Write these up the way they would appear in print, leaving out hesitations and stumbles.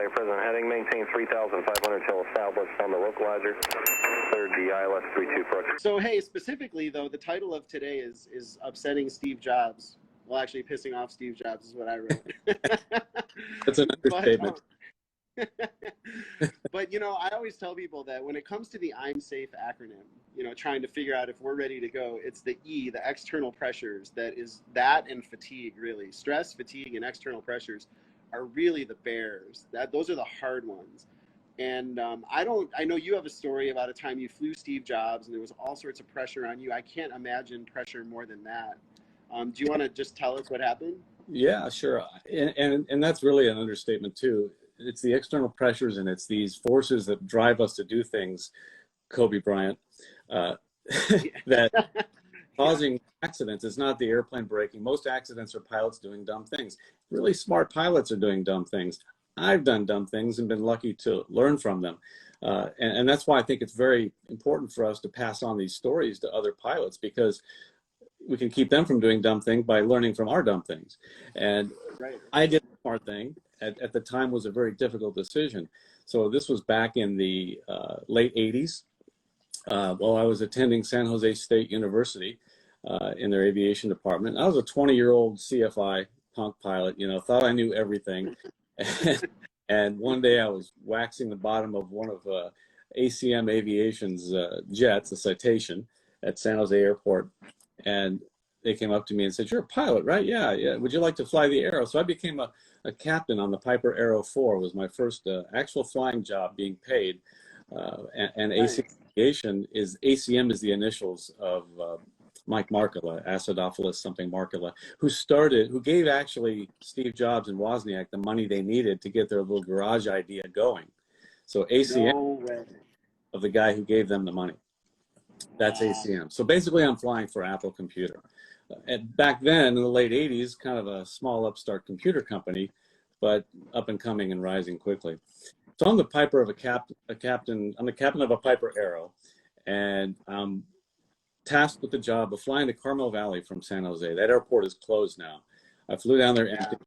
your present heading. Maintain 3,500 till southwest on the localizer. Cleared the ILS 32 approach. So, hey, specifically, though, the title of today is Upsetting Steve Jobs. Well, actually, Pissing Off Steve Jobs is what I wrote. That's an understatement. But, you know, I always tell people that when it comes to the I'm Safe acronym, you know, trying to figure out if we're ready to go, it's the E, the external pressures, that and fatigue, really. Stress, fatigue, and external pressures are really the bears. Those are the hard ones. And I know you have a story about a time you flew Steve Jobs and there was all sorts of pressure on you. I can't imagine pressure more than that. Do you want to just tell us what happened? Yeah, sure. And that's really an understatement too. It's the external pressures and it's these forces that drive us to do things, Kobe Bryant, that causing accidents. It's not the airplane breaking. Most accidents are pilots doing dumb things. Really smart pilots are doing dumb things. I've done dumb things and been lucky to learn from them. And that's why I think it's very important for us to pass on these stories to other pilots, because we can keep them from doing dumb things by learning from our dumb things. And right. I did a smart thing. At the time was a very difficult decision. So this was back in the late 80s while I was attending San Jose State University in their aviation department. I was a 20-year-old CFI punk pilot, you know, thought I knew everything. And one day I was waxing the bottom of one of ACM Aviation's jets, a Citation, at San Jose Airport. And they came up to me and said, "You're a pilot, right?" Yeah. Would you like to fly the Arrow? So I became a captain on the Piper Arrow 4. It was my first actual flying job being paid. And ACM Aviation ACM is the initials of Mike Markkula, Acidophilus something Markkula, who gave actually Steve Jobs and Wozniak the money they needed to get their little garage idea going. So ACM of the guy who gave them the money. That's ACM. So basically I'm flying for Apple Computer. And back then in the late 80s, kind of a small upstart computer company, but up and coming and rising quickly. So I'm the Piper of captain. I'm the captain of a Piper Arrow, and I'm tasked with the job of flying to Carmel Valley from San Jose. That airport is closed now. I flew down there to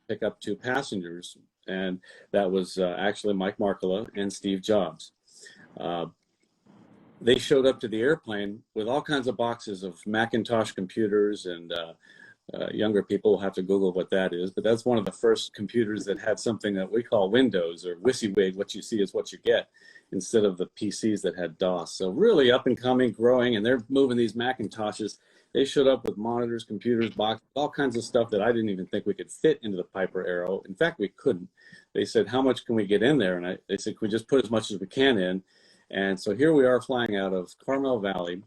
pick up 2 passengers, and that was actually Mike Markkula and Steve Jobs. They showed up to the airplane with all kinds of boxes of Macintosh computers, and younger people will have to Google what that is, but that's one of the first computers that had something that we call Windows or WYSIWYG, what you see is what you get, instead of the PCs that had DOS. So really up and coming, growing, and they're moving these Macintoshes. They showed up with monitors, computers, boxes, all kinds of stuff that I didn't even think we could fit into the Piper Arrow. In fact, we couldn't. They said, "How much can we get in there?" And they said, "Can we just put as much as we can in?" And so here we are flying out of Carmel Valley,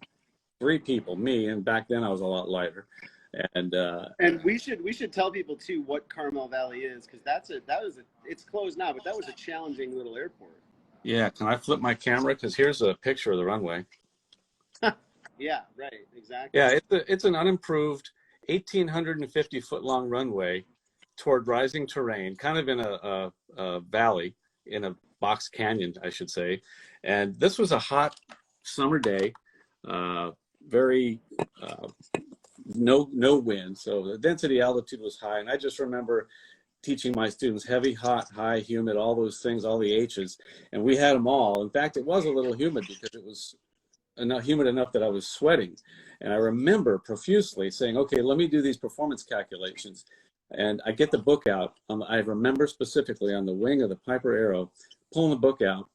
3 people, me, and back then I was a lot lighter. And we should tell people too what Carmel Valley is, because it's closed now, but that was a challenging little airport. Yeah, can I flip my camera? Because here's a picture of the runway. Yeah, right, exactly. Yeah, it's an unimproved 1,850 foot long runway toward rising terrain, kind of in a valley, in a box canyon, I should say. And this was a hot summer day, very no wind, so the density altitude was high. And I just remember teaching my students heavy, hot, high, humid, all those things, all the H's, and we had them all. In fact, it was a little humid because it was humid enough that I was sweating. And I remember profusely saying, "Okay, let me do these performance calculations." And I get the book out. I remember specifically on the wing of the Piper Arrow, pulling the book out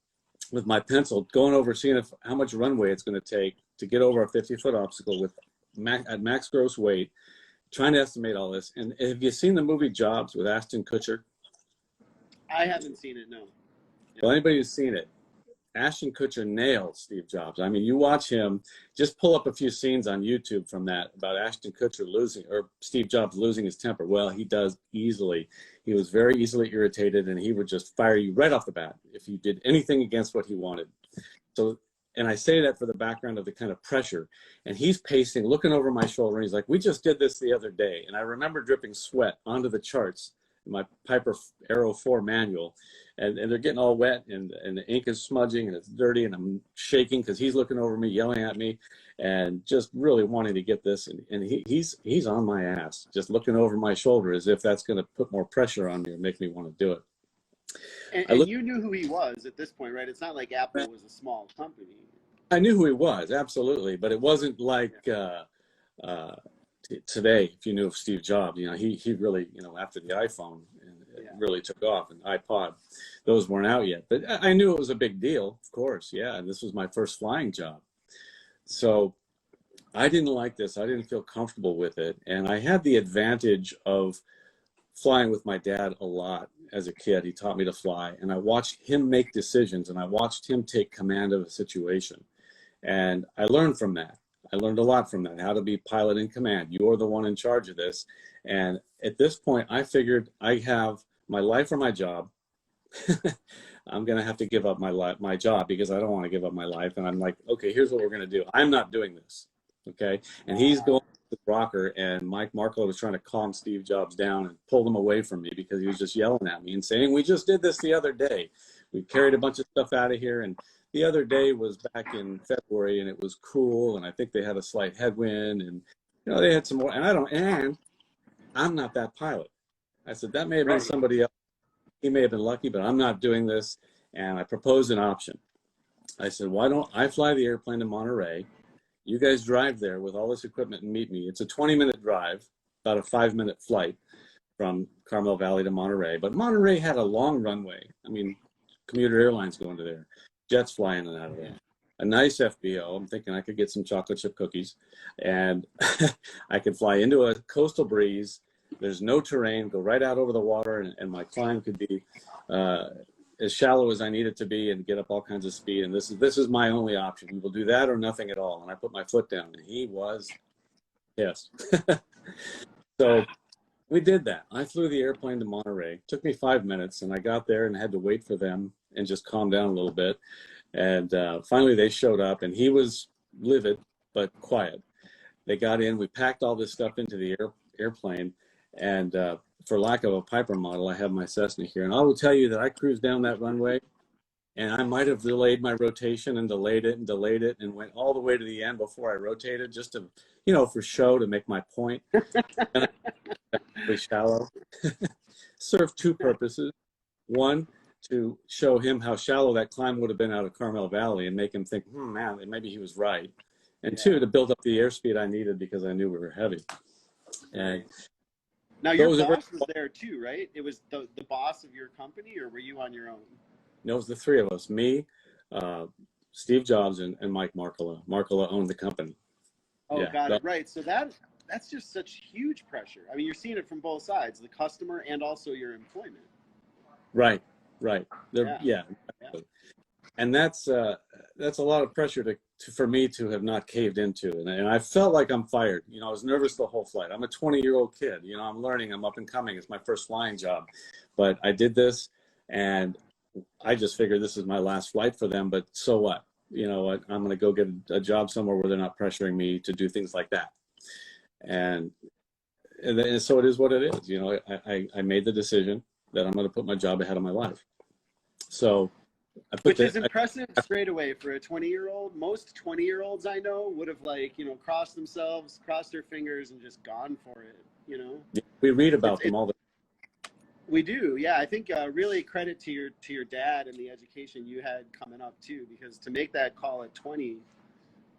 with my pencil, going over, seeing how much runway it's going to take to get over a 50-foot obstacle at max gross weight, trying to estimate all this. And have you seen the movie Jobs with Ashton Kutcher? I haven't seen it, no. Well, anybody who's seen it, Ashton Kutcher nails Steve Jobs. I mean, you watch him, just pull up a few scenes on YouTube from that about Ashton Kutcher Steve Jobs losing his temper. Well, he does easily. He was very easily irritated, and he would just fire you right off the bat if you did anything against what he wanted. So, and I say that for the background of the kind of pressure. And he's pacing, looking over my shoulder, and he's like, "We just did this the other day." And I remember dripping sweat onto the charts in my Piper Arrow 4 manual. And they're getting all wet, and the ink is smudging, and it's dirty, and I'm shaking because he's looking over me, yelling at me, and just really wanting to get this. And he's on my ass, just looking over my shoulder as if that's going to put more pressure on me and make me want to do it. And you knew who he was at this point, right? It's not like Apple was a small company. I knew who he was, absolutely, but it wasn't like today. If you knew of Steve Jobs, he really, after the iPhone, it really took off, and iPod, those weren't out yet. But I knew it was a big deal, of course, yeah. And this was my first flying job, so I didn't like this. I didn't feel comfortable with it, and I had the advantage of flying with my dad a lot as a kid. He taught me to fly, and I watched him make decisions, and I watched him take command of a situation. And I learned from that. I learned a lot from that, how to be pilot in command. You're the one in charge of this. And at this point, I figured I have my life or my job. I'm going to have to give up my job because I don't want to give up my life. And I'm like, okay, here's what we're going to do. I'm not doing this. Okay. And he's going to the rocker, and Mike Markle was trying to calm Steve Jobs down and pull him away from me because he was just yelling at me and saying, we just did this the other day. We carried a bunch of stuff out of here, and the other day was back in February, and it was cool, and I think they had a slight headwind, and they had some more, and I'm not that pilot. I said, that may have been somebody else. He may have been lucky, but I'm not doing this. And I proposed an option. I said, why don't I fly the airplane to Monterey? You guys drive there with all this equipment and meet me. It's a 20-minute drive, about a 5-minute flight from Carmel Valley to Monterey. But Monterey had a long runway. I mean, commuter airlines going to there. Jets flying in and out of there. A nice FBO. I'm thinking I could get some chocolate chip cookies, and I could fly into a coastal breeze. There's no terrain, go right out over the water, and my climb could be as shallow as I need it to be and get up all kinds of speed. And this is my only option. We will do that or nothing at all. And I put my foot down, and he was pissed. So we did that. I flew the airplane to Monterey. It took me 5 minutes, and I got there and had to wait for them and just calm down a little bit. And finally they showed up, and he was livid but quiet. They got in. We packed all this stuff into the airplane, and for lack of a Piper model, I have my Cessna here. And I will tell you that I cruised down that runway, and I might have delayed my rotation and delayed it and went all the way to the end before I rotated, just to, for show, to make my point. And I shallow. Served two purposes. One, to show him how shallow that climb would have been out of Carmel Valley and make him think, man, maybe he was right. And two, to build up the airspeed I needed because I knew we were heavy. And now your boss was there too, right? It was the boss of your company, or were you on your own? No, it was the three of us, me, Steve Jobs, and Mike Markula. Markula owned the company. Oh, yeah, got it. Right. So that's just such huge pressure. I mean, you're seeing it from both sides, the customer and also your employment. Right. Yeah. And that's a lot of pressure for me to have not caved into. And I felt like I'm fired. I was nervous the whole flight. I'm a 20-year-old kid. I'm learning. I'm up and coming. It's my first flying job. But I did this, and I just figured this is my last flight for them. But so what? I'm going to go get a job somewhere where they're not pressuring me to do things like that. And so it is what it is. I made the decision that I'm going to put my job ahead of my life. So which is impressive straight away for a 20-year-old. Most 20-year-olds I know would have crossed their fingers and just gone for it, We read about them all the time. We do. Yeah. I think really credit to your dad and the education you had coming up too, because to make that call at 20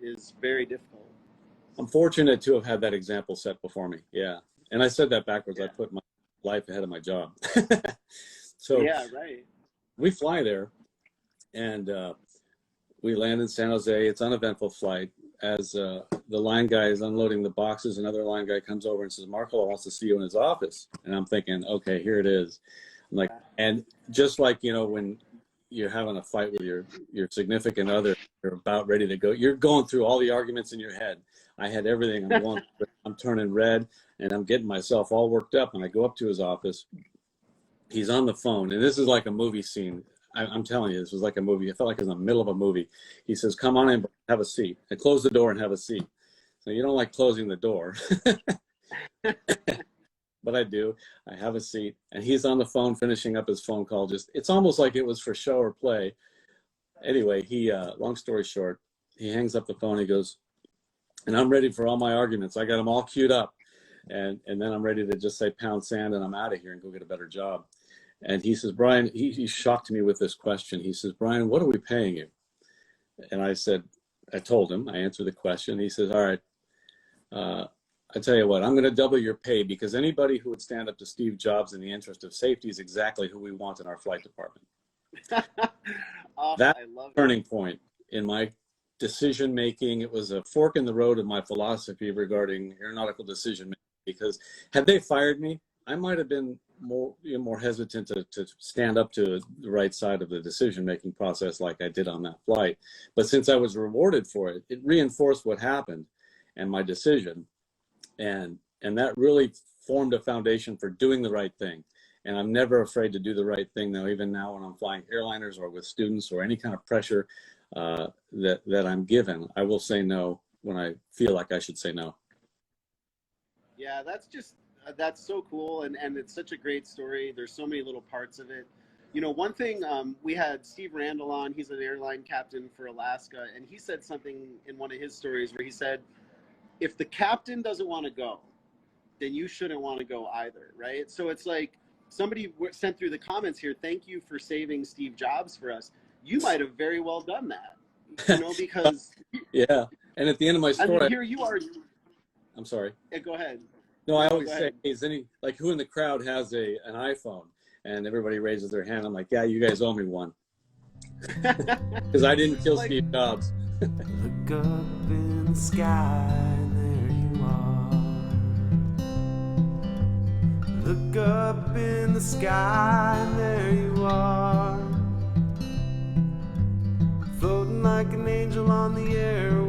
is very difficult. I'm fortunate to have had that example set before me. Yeah. And I said that backwards. Yeah. I put my life ahead of my job. So yeah, right. We fly there, and we land in San Jose. It's an uneventful flight. As the line guy is unloading the boxes, another line guy comes over and says, Markle wants to see you in his office. And I'm thinking, okay, here it is. I'm like, and just like, when you're having a fight with your significant other, you're about ready to go. You're going through all the arguments in your head. I had everything. I'm turning red, and I'm getting myself all worked up. And I go up to his office. He's on the phone, and this is like a movie scene. I'm telling you, this was like a movie. I felt like I was in the middle of a movie. He says, come on in, have a seat. And close the door and have a seat. So you don't like closing the door. But I do. I have a seat. And he's on the phone finishing up his phone call. It's almost like it was for show or play. Anyway, long story short, he hangs up the phone. He goes, and I'm ready for all my arguments. I got them all queued up. And then I'm ready to just say pound sand and I'm out of here and go get a better job. And he says, Brian, he shocked me with this question. He says, Brian, what are we paying you? And I told him, I answered the question. He says, all right, I tell you what, I'm going to double your pay, because anybody who would stand up to Steve Jobs in the interest of safety is exactly who we want in our flight department. Oh, That I love turning point in my decision making. It was a fork in the road of my philosophy regarding aeronautical decision making, because had they fired me, I might have been more hesitant to stand up to the right side of the decision making process like I did on that flight. But since I was rewarded for it, it reinforced what happened and my decision, and that really formed a foundation for doing the right thing. And I'm never afraid to do the right thing now, even now when I'm flying airliners or with students or any kind of pressure that I'm given. I will say no when I feel like I should say no. Yeah, that's so cool, and it's such a great story. There's so many little parts of it. You know, one thing, we had Steve Randall on. He's an airline captain for Alaska, and he said something in one of his stories where he said, if the captain doesn't want to go, then you shouldn't want to go either, right? So it's like, somebody sent through the comments here, thank you for saving Steve Jobs for us. You might have very well done that, you know, because yeah. And at the end of my story, I mean, here you are. I'm sorry. Yeah, go ahead. No, I always go say, ahead. is any, like, who in the crowd has an iPhone? And everybody raises their hand. I'm like, yeah, you guys owe me one. Because I didn't kill Steve Jobs. Look up in the sky, there you are. Look up in the sky, there you are. Floating like an angel on the air